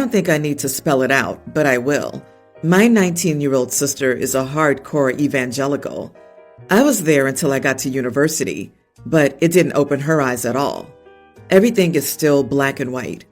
don't think I need to spell it out, but I will. My 19-year-old sister is a hardcore evangelical. I was there until I got to university, but it didn't open her eyes at all. Everything is still black and white.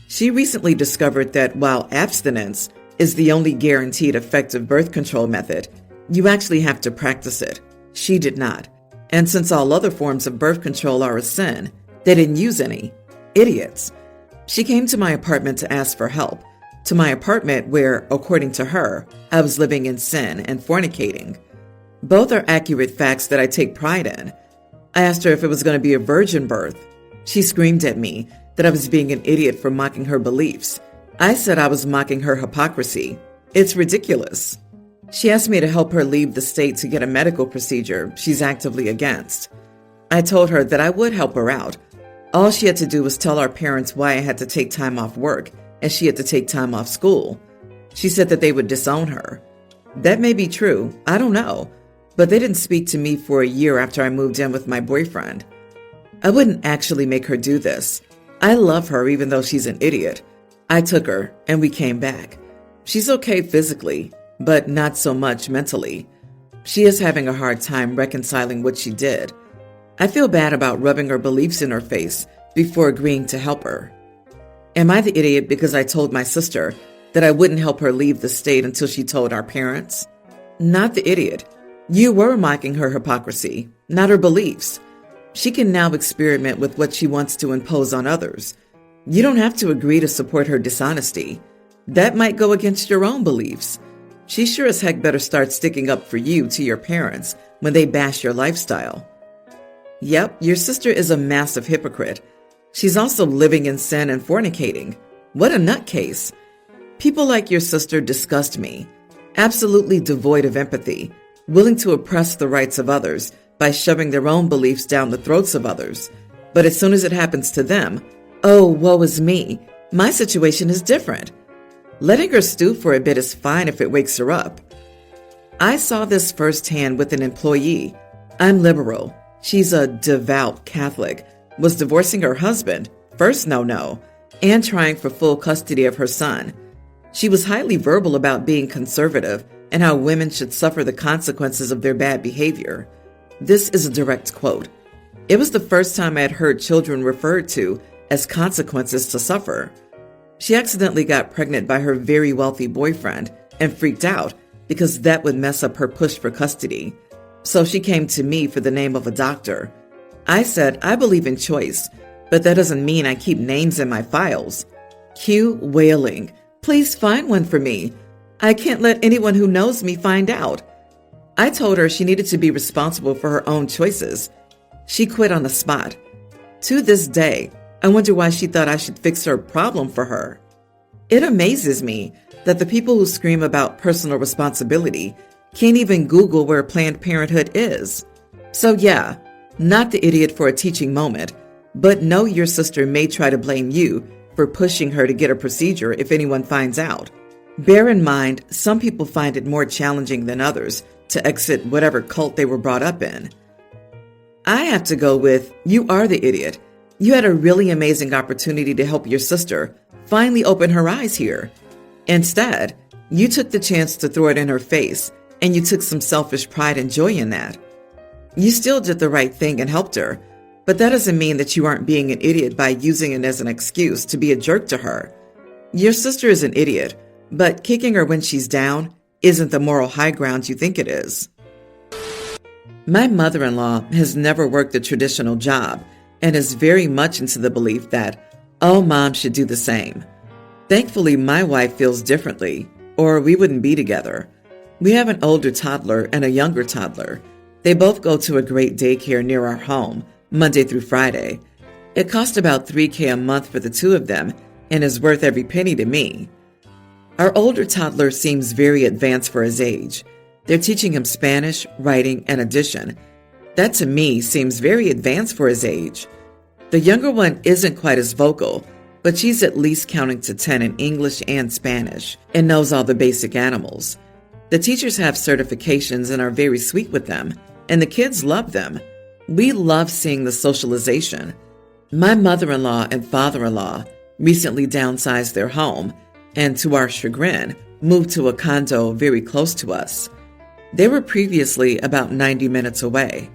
She recently discovered that while abstinence is the only guaranteed effective birth control method, you actually have to practice it. She did not. And since all other forms of birth control are a sin, they didn't use any. Idiots. She came to my apartment to ask for help. To my apartment where, according to her, I was living in sin and fornicating. Both are accurate facts that I take pride in. I asked her if it was going to be a virgin birth. She screamed at me that I was being an idiot for mocking her beliefs. I said I was mocking her hypocrisy. It's ridiculous. She asked me to help her leave the state to get a medical procedure she's actively against. I told her that I would help her out. All she had to do was tell our parents why I had to take time off work and she had to take time off school. She said that they would disown her. That may be true, I don't know, but they didn't speak to me for a year after I moved in with my boyfriend. I wouldn't actually make her do this. I love her even though she's an idiot. I took her and we came back. She's okay physically, but not so much mentally. She is having a hard time reconciling what she did. I feel bad about rubbing her beliefs in her face before agreeing to help her. Am I the idiot because I told my sister that I wouldn't help her leave the state until she told our parents? Not the idiot. You were mocking her hypocrisy, not her beliefs. She can now experiment with what she wants to impose on others. You don't have to agree to support her dishonesty. That might go against your own beliefs. She sure as heck better start sticking up for you to your parents when they bash your lifestyle. Yep, your sister is a massive hypocrite. She's also living in sin and fornicating. What a nutcase. People like your sister disgust me. Absolutely devoid of empathy, willing to oppress the rights of others by shoving their own beliefs down the throats of others. But as soon as it happens to them, oh, woe is me. My situation is different. Letting her stew for a bit is fine if it wakes her up. I saw this firsthand with an employee. I'm liberal. She's a devout Catholic, was divorcing her husband, first no, and trying for full custody of her son. She was highly verbal about being conservative and how women should suffer the consequences of their bad behavior. This is a direct quote. It was the first time I had heard children referred to as consequences to suffer. She accidentally got pregnant by her very wealthy boyfriend and freaked out because that would mess up her push for custody. So she came to me for the name of a doctor. I said, I believe in choice, but that doesn't mean I keep names in my files. Cue wailing. Please find one for me. I can't let anyone who knows me find out. I told her she needed to be responsible for her own choices. She quit on the spot. To this day, I wonder why she thought I should fix her problem for her. It amazes me that the people who scream about personal responsibility can't even Google where Planned Parenthood is. So yeah, not the idiot for a teaching moment, but know your sister may try to blame you for pushing her to get a procedure if anyone finds out. Bear in mind, some people find it more challenging than others to exit whatever cult they were brought up in. I have to go with, you are the idiot. You had a really amazing opportunity to help your sister finally open her eyes here. Instead, you took the chance to throw it in her face, and you took some selfish pride and joy in that. You still did the right thing and helped her, but that doesn't mean that you aren't being an idiot by using it as an excuse to be a jerk to her. Your sister is an idiot, but kicking her when she's down isn't the moral high ground you think it is. My mother-in-law has never worked a traditional job and is very much into the belief that all moms should do the same. Thankfully, my wife feels differently, or we wouldn't be together. We have an older toddler and a younger toddler. They both go to a great daycare near our home, Monday through Friday. It costs about $3,000 a month for the two of them and is worth every penny to me. Our older toddler seems very advanced for his age. They're teaching him Spanish, writing, and addition. That to me seems very advanced for his age. The younger one isn't quite as vocal, but she's at least counting to 10 in English and Spanish and knows all the basic animals. The teachers have certifications and are very sweet with them, and the kids love them. We love seeing the socialization. My mother-in-law and father-in-law recently downsized their home and to our chagrin, moved to a condo very close to us. They were previously about 90 minutes away.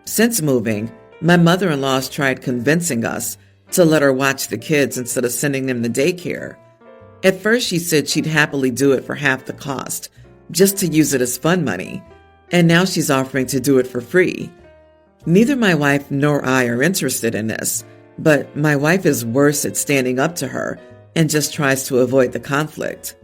Since moving, my mother-in-law's tried convincing us to let her watch the kids instead of sending them to daycare. At first, she said she'd happily do it for half the cost, just to use it as fun money, and now she's offering to do it for free. Neither my wife nor I are interested in this, but my wife is worse at standing up to her and just tries to avoid the conflict.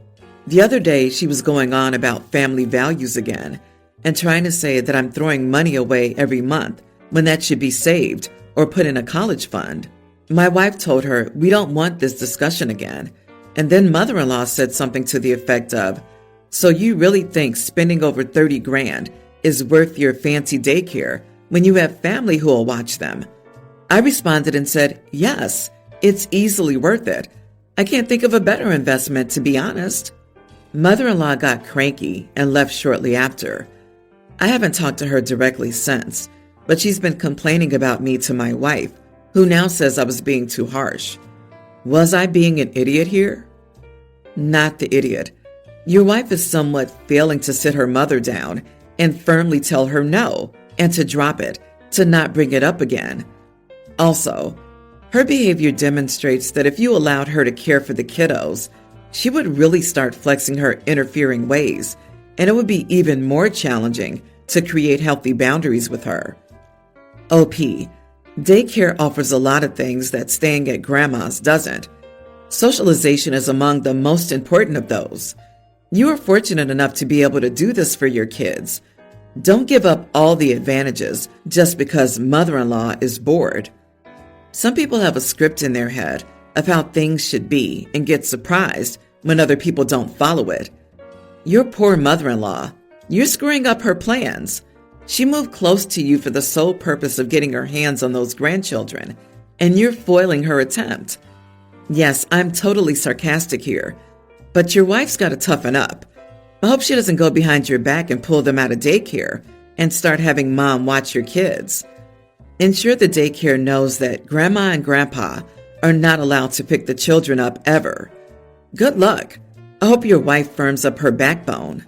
The other day, she was going on about family values again and trying to say that I'm throwing money away every month when that should be saved or put in a college fund. My wife told her we don't want this discussion again, and then mother-in-law said something to the effect of, "So you really think spending over 30 grand is worth your fancy daycare when you have family who will watch them?" I responded and said, "Yes, it's easily worth it. I can't think of a better investment, to be honest." Mother-in-law got cranky and left shortly after. I haven't talked to her directly since, but she's been complaining about me to my wife, who now says I was being too harsh. Was I being an idiot here? Not the idiot. Your wife is somewhat failing to sit her mother down and firmly tell her no, and to drop it, to not bring it up again. Also, her behavior demonstrates that if you allowed her to care for the kiddos, she would really start flexing her interfering ways, and it would be even more challenging to create healthy boundaries with her. OP, daycare offers a lot of things that staying at grandma's doesn't. Socialization is among the most important of those. You are fortunate enough to be able to do this for your kids. Don't give up all the advantages just because mother-in-law is bored. Some people have a script in their head of how things should be and get surprised when other people don't follow it. Your poor mother-in-law, you're screwing up her plans. She moved close to you for the sole purpose of getting her hands on those grandchildren, and you're foiling her attempt. Yes, I'm totally sarcastic here, but your wife's got to toughen up. I hope she doesn't go behind your back and pull them out of daycare and start having mom watch your kids. Ensure the daycare knows that grandma and grandpa are not allowed to pick the children up ever. Good luck. I hope your wife firms up her backbone.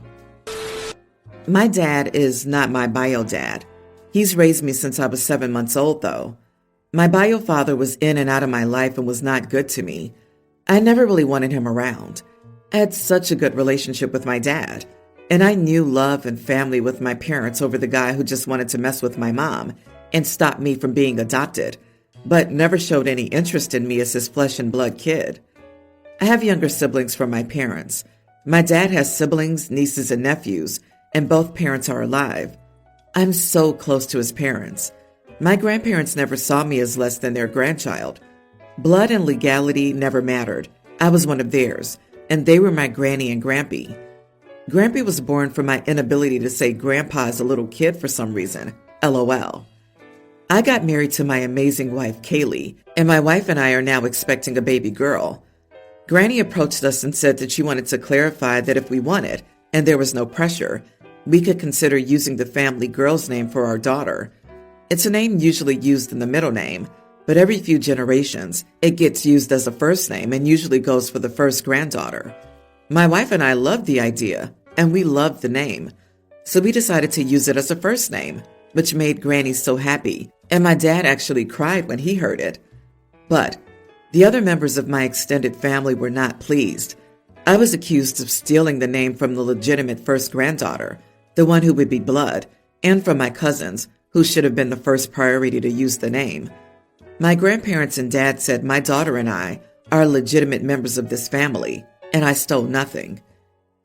My dad is not my bio dad. He's raised me since I was 7 months old, though. My bio father was in and out of my life and was not good to me. I never really wanted him around. I had such a good relationship with my dad, and I knew love and family with my parents over the guy who just wanted to mess with my mom and stop me from being adopted, but never showed any interest in me as his flesh and blood kid. I have younger siblings from my parents. My dad has siblings, nieces, and nephews, and both parents are alive. I'm so close to his parents. My grandparents never saw me as less than their grandchild. Blood and legality never mattered. I was one of theirs, and they were my granny and grampy. Grampy was born from my inability to say grandpa as a little kid for some reason. LOL. I got married to my amazing wife, Kaylee, and my wife and I are now expecting a baby girl. Granny approached us and said that she wanted to clarify that if we wanted, and there was no pressure, we could consider using the family girl's name for our daughter. It's a name usually used in the middle name, but every few generations, it gets used as a first name and usually goes for the first granddaughter. My wife and I loved the idea, and we loved the name, so we decided to use it as a first name, which made Granny so happy, and my dad actually cried when he heard it. But the other members of my extended family were not pleased. I was accused of stealing the name from the legitimate first granddaughter, the one who would be blood, and from my cousins, who should have been the first priority to use the name. My grandparents and dad said my daughter and I are legitimate members of this family, and I stole nothing.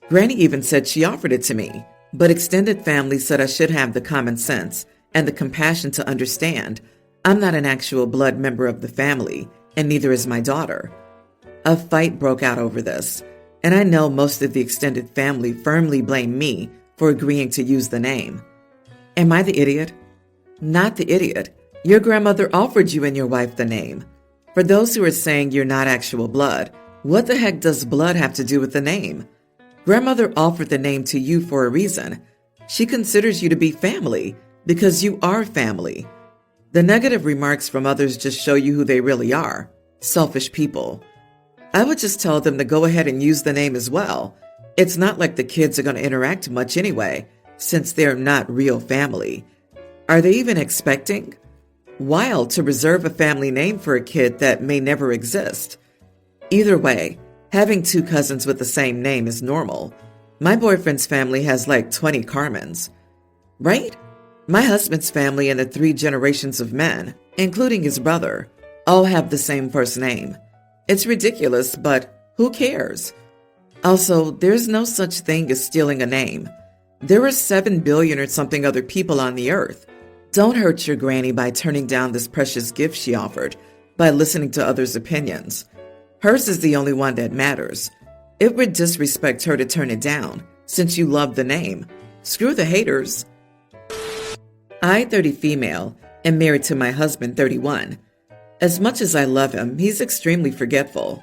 Granny even said she offered it to me, but extended family said I should have the common sense and the compassion to understand I'm not an actual blood member of the family, and neither is my daughter. A fight broke out over this, and I know most of the extended family firmly blame me for agreeing to use the name. Am I the idiot? Not the idiot. Your grandmother offered you and your wife the name. For those who are saying you're not actual blood, what the heck does blood have to do with the name? Grandmother offered the name to you for a reason. She considers you to be family because you are family. The negative remarks from others just show you who they really are. Selfish people. I would just tell them to go ahead and use the name as well. It's not like the kids are going to interact much anyway, since they're not real family. Are they even expecting? Wild to reserve a family name for a kid that may never exist. Either way, having two cousins with the same name is normal. My boyfriend's family has like 20 Carmens. Right? My husband's family and the 3 generations of men, including his brother, all have the same first name. It's ridiculous, but who cares? Also, there's no such thing as stealing a name. There are 7 billion or something other people on the earth. Don't hurt your granny by turning down this precious gift she offered by listening to others' opinions. Hers is the only one that matters. It would disrespect her to turn it down, since you love the name. Screw the haters. I, 30 female, am married to my husband, 31. As much as I love him, he's extremely forgetful.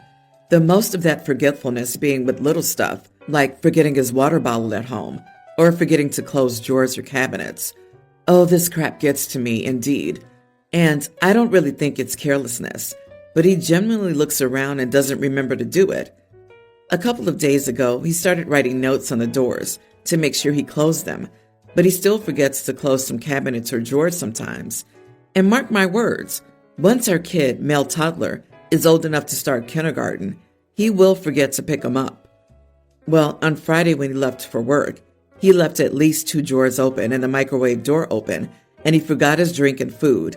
The most of that forgetfulness being with little stuff, like forgetting his water bottle at home, or forgetting to close drawers or cabinets. Oh, this crap gets to me, indeed. And I don't really think it's carelessness, but he genuinely looks around and doesn't remember to do it. A couple of days ago, he started writing notes on the doors to make sure he closed them, but he still forgets to close some cabinets or drawers sometimes. And mark my words, once our kid, male toddler, is old enough to start kindergarten, he will forget to pick them up. Well, on Friday when he left for work, he left at least 2 drawers open and the microwave door open, and he forgot his drink and food.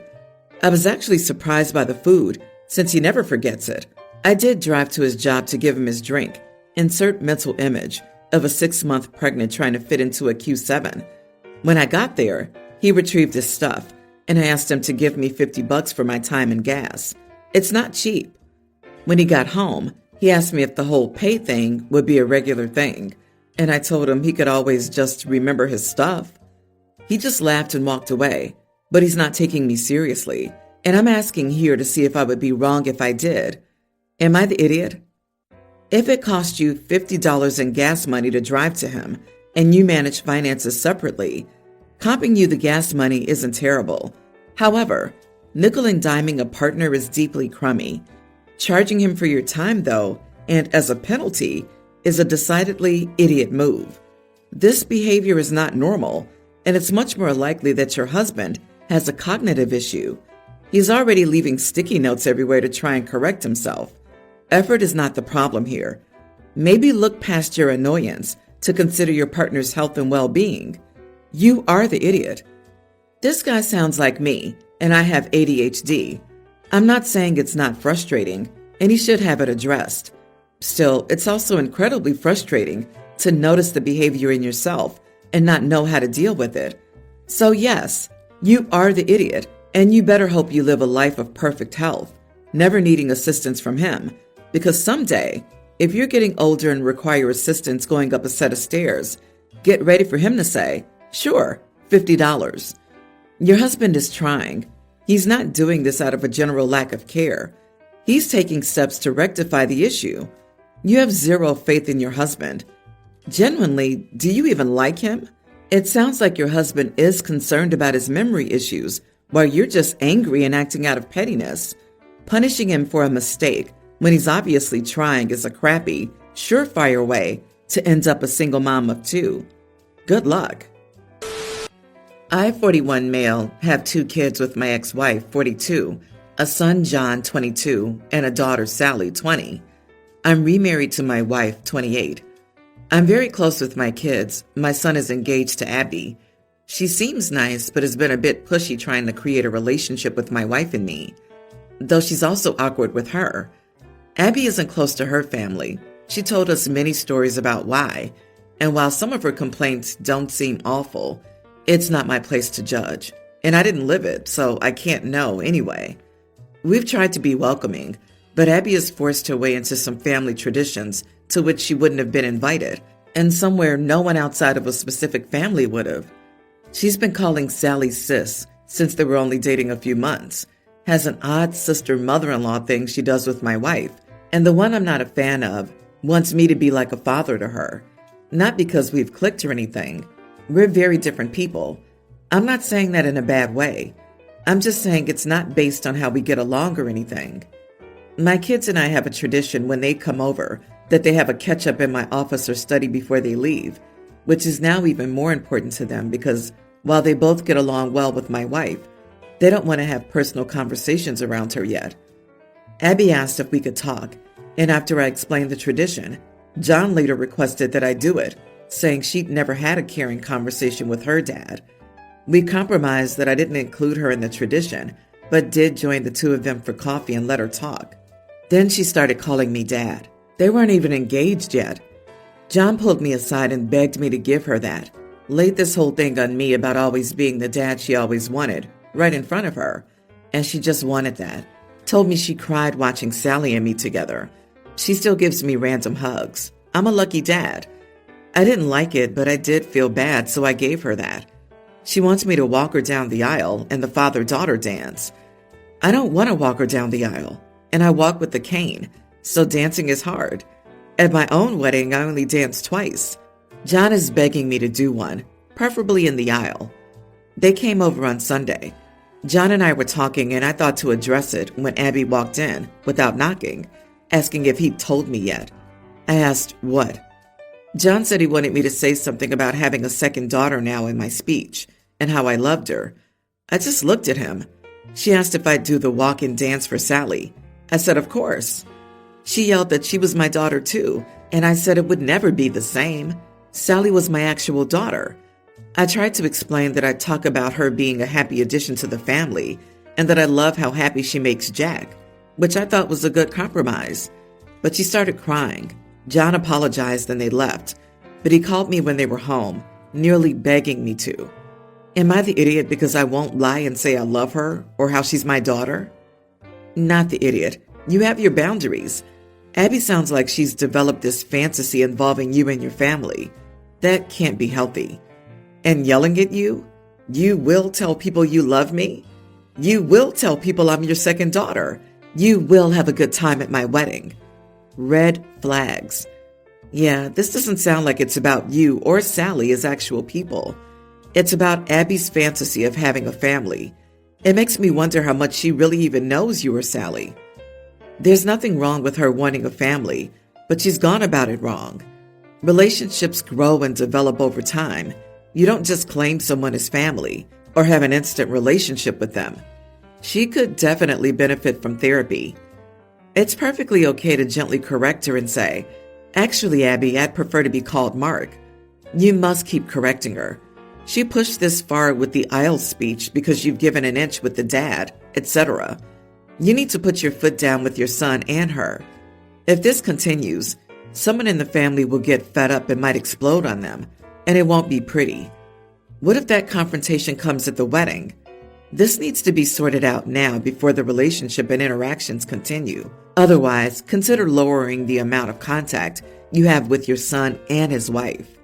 I was actually surprised by the food, since he never forgets it. I did drive to his job to give him his drink. Insert mental image of a 6-month pregnant trying to fit into a Q7. When I got there, he retrieved his stuff, and I asked him to give me $50 for my time and gas. It's not cheap. When he got home, he asked me if the whole pay thing would be a regular thing, and I told him he could always just remember his stuff. He just laughed and walked away, but he's not taking me seriously, and I'm asking here to see if I would be wrong if I did. Am I the idiot? If it cost you $50 in gas money to drive to him, and you manage finances separately, comping you the gas money isn't terrible. However, nickel and diming a partner is deeply crummy. Charging him for your time, though, and as a penalty, is a decidedly idiot move. This behavior is not normal, and it's much more likely that your husband has a cognitive issue. He's already leaving sticky notes everywhere to try and correct himself. Effort is not the problem here. Maybe look past your annoyance to consider your partner's health and well-being. You are the idiot. This guy sounds like me, and I have ADHD. I'm not saying it's not frustrating, and he should have it addressed. Still, it's also incredibly frustrating to notice the behavior in yourself and not know how to deal with it. So yes, you are the idiot, and you better hope you live a life of perfect health, never needing assistance from him, because someday, if you're getting older and require assistance going up a set of stairs, get ready for him to say, sure, $50. Your husband is trying. He's not doing this out of a general lack of care. He's taking steps to rectify the issue. You have zero faith in your husband. Genuinely, do you even like him? It sounds like your husband is concerned about his memory issues, while you're just angry and acting out of pettiness. Punishing him for a mistake when he's obviously trying is a crappy, surefire way to end up a single mom of 2. Good luck. I, 41 male, have 2 kids with my ex-wife, 42, a son, John, 22, and a daughter, Sally, 20. I'm remarried to my wife, 28. I'm very close with my kids. My son is engaged to Abby. She seems nice, but has been a bit pushy trying to create a relationship with my wife and me, though she's also awkward with her. Abby isn't close to her family. She told us many stories about why, and while some of her complaints don't seem awful, it's not my place to judge, and I didn't live it, so I can't know anyway. We've tried to be welcoming, but Abby is forced her way into some family traditions to which she wouldn't have been invited, and somewhere no one outside of a specific family would have. She's been calling Sally sis since they were only dating a few months, has an odd sister-mother-in-law thing she does with my wife, and the one I'm not a fan of wants me to be like a father to her. Not because we've clicked or anything. We're very different people. I'm not saying that in a bad way. I'm just saying it's not based on how we get along or anything. My kids and I have a tradition when they come over that they have a catch-up in my office or study before they leave, which is now even more important to them because while they both get along well with my wife, they don't want to have personal conversations around her yet. Abby asked if we could talk, and after I explained the tradition, John later requested that I do it, saying she'd never had a caring conversation with her dad. We compromised that I didn't include her in the tradition, but did join the two of them for coffee and let her talk. Then she started calling me Dad. They weren't even engaged yet. John pulled me aside and begged me to give her that, laid this whole thing on me about always being the dad she always wanted, right in front of her, and she just wanted that. Told me she cried watching Sally and me together. She still gives me random hugs. I'm a lucky dad. I didn't like it, but I did feel bad, so I gave her that. She wants me to walk her down the aisle and the father-daughter dance. I don't want to walk her down the aisle, and I walk with the cane, so dancing is hard. At my own wedding, I only danced twice. John is begging me to do one, preferably in the aisle. They came over on Sunday. John and I were talking, and I thought to address it when Abby walked in, without knocking, asking if he'd told me yet. I asked, what? John said he wanted me to say something about having a second daughter now in my speech, and how I loved her. I just looked at him. She asked if I'd do the walk and dance for Sally. I said, of course. She yelled that she was my daughter too, and I said it would never be the same. Sally was my actual daughter. I tried to explain that I'd talk about her being a happy addition to the family, and that I love how happy she makes Jack, which I thought was a good compromise. But she started crying. John apologized and they left, but he called me when they were home, nearly begging me to. Am I the idiot because I won't lie and say I love her or how she's my daughter? Not the idiot. You have your boundaries. Abby sounds like she's developed this fantasy involving you and your family. That can't be healthy. And yelling at you? You will tell people you love me? You will tell people I'm your second daughter. You will have a good time at my wedding. Red flags. Yeah, this doesn't sound like it's about you or Sally as actual people. It's about Abby's fantasy of having a family. It makes me wonder how much she really even knows you or Sally. There's nothing wrong with her wanting a family, but she's gone about it wrong. Relationships grow and develop over time. You don't just claim someone as family or have an instant relationship with them. She could definitely benefit from therapy. It's perfectly okay to gently correct her and say, actually, Abby, I'd prefer to be called Mark. You must keep correcting her. She pushed this far with the aisle speech because you've given an inch with the dad, etc. You need to put your foot down with your son and her. If this continues, someone in the family will get fed up and might explode on them, and it won't be pretty. What if that confrontation comes at the wedding? This needs to be sorted out now before the relationship and interactions continue. Otherwise, consider lowering the amount of contact you have with your son and his wife.